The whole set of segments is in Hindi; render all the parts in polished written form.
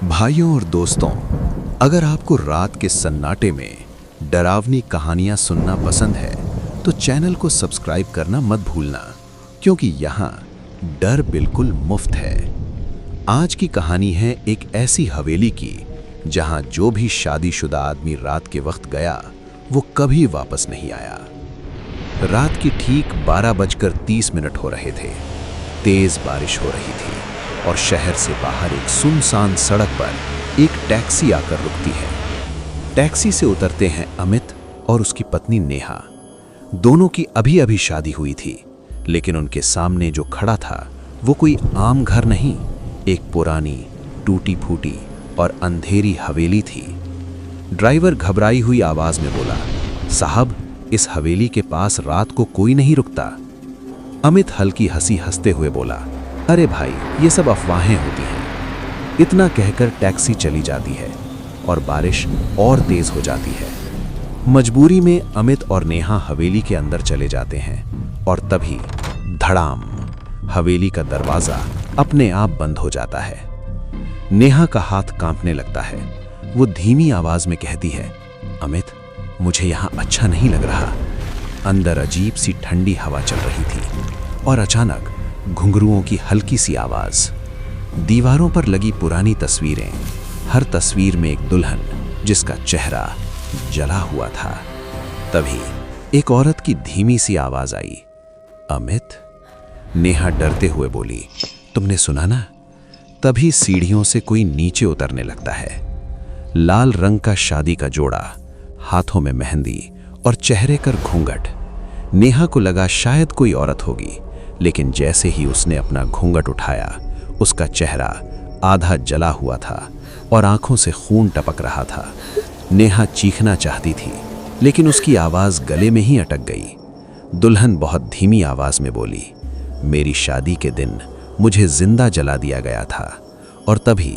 भाइयों और दोस्तों, अगर आपको रात के सन्नाटे में डरावनी कहानियां सुनना पसंद है तो चैनल को सब्सक्राइब करना मत भूलना, क्योंकि यहाँ डर बिल्कुल मुफ्त है। आज की कहानी है एक ऐसी हवेली की जहाँ जो भी शादीशुदा आदमी रात के वक्त गया वो कभी वापस नहीं आया। रात की ठीक 12:30 हो रहे थे। तेज बारिश हो रही थी और शहर से बाहर एक सुनसान सड़क पर एक टैक्सी आकर रुकती है। टैक्सी से उतरते हैं अमित और उसकी पत्नी नेहा। दोनों की अभी अभी शादी हुई थी, लेकिन उनके सामने जो खड़ा था वो कोई आम घर नहीं, एक पुरानी टूटी फूटी और अंधेरी हवेली थी। ड्राइवर घबराई हुई आवाज में बोला, साहब, इस हवेली के पास रात को कोई नहीं रुकता। अमित हल्की हंसी हंसते हुए बोला, अरे भाई, ये सब अफवाहें होती हैं। इतना कहकर टैक्सी चली जाती है और बारिश और तेज हो जाती है। मजबूरी में अमित और नेहा हवेली के अंदर चले जाते हैं और तभी धड़ाम, हवेली का दरवाजा अपने आप बंद हो जाता है। नेहा का हाथ कांपने लगता है। वो धीमी आवाज में कहती है, अमित, मुझे यहां अच्छा नहीं लग रहा। अंदर अजीब सी ठंडी हवा चल रही थी और अचानक घुंघरुओं की हल्की सी आवाज। दीवारों पर लगी पुरानी तस्वीरें, हर तस्वीर में एक दुल्हन जिसका चेहरा जला हुआ था। तभी एक औरत की धीमी सी आवाज आई, अमित। नेहा डरते हुए बोली, तुमने सुना ना? तभी सीढ़ियों से कोई नीचे उतरने लगता है। लाल रंग का शादी का जोड़ा, हाथों में मेहंदी और चेहरे पर घूंघट। नेहा को लगा शायद कोई औरत होगी, लेकिन जैसे ही उसने अपना घूंघट उठाया, उसका चेहरा आधा जला हुआ था और आंखों से खून टपक रहा था। नेहा चीखना चाहती थी, लेकिन उसकी आवाज गले में ही अटक गई। दुल्हन बहुत धीमी आवाज में बोली, मेरी शादी के दिन मुझे जिंदा जला दिया गया था। और तभी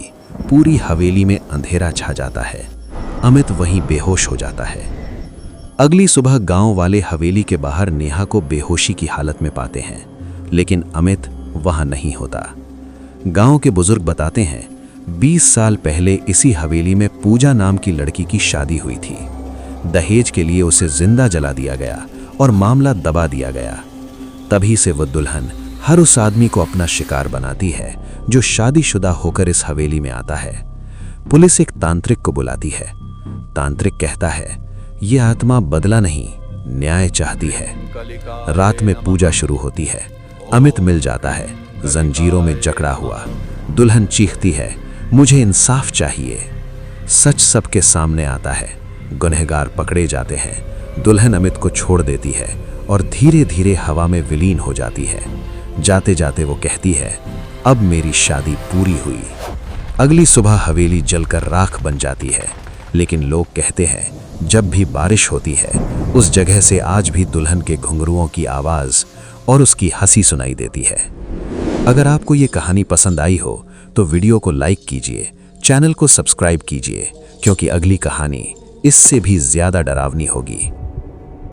पूरी हवेली में अंधेरा छा जाता है। अमित वहीं बेहोश हो जाता है। अगली सुबह गांव वाले हवेली के बाहर नेहा को बेहोशी की हालत में पाते हैं, लेकिन अमित वहां नहीं होता। गांव के बुजुर्ग बताते हैं, 20 साल पहले इसी हवेली में पूजा नाम की लड़की की शादी हुई थी। दहेज के लिए उसे जिंदा जला दिया गया और मामला दबा दिया गया। तभी से वो दुल्हन हर उस आदमी को अपना शिकार बनाती है जो शादीशुदा होकर इस हवेली में आता है। पुलिस एक तांत्रिक को बुलाती है। तांत्रिक कहता है, ये आत्मा बदला नहीं, न्याय चाहती है। रात में पूजा शुरू होती है। अमित मिल जाता है, जंजीरों में जकड़ा हुआ। दुल्हन चीखती है, मुझे इंसाफ चाहिए। सच सबके सामने आता है। गुनहगार पकड़े जाते हैं। दुल्हन अमित को छोड़ देती है और धीरे धीरे हवा में विलीन हो जाती है। जाते जाते वो कहती है, अब मेरी शादी पूरी हुई। अगली सुबह हवेली जलकर राख बन जाती है, लेकिन लोग कहते हैं, जब भी बारिश होती है उस जगह से आज भी दुल्हन के घुंघरुओं की आवाज और उसकी हंसी सुनाई देती है। अगर आपको ये कहानी पसंद आई हो तो वीडियो को लाइक कीजिए, चैनल को सब्सक्राइब कीजिए, क्योंकि अगली कहानी इससे भी ज्यादा डरावनी होगी।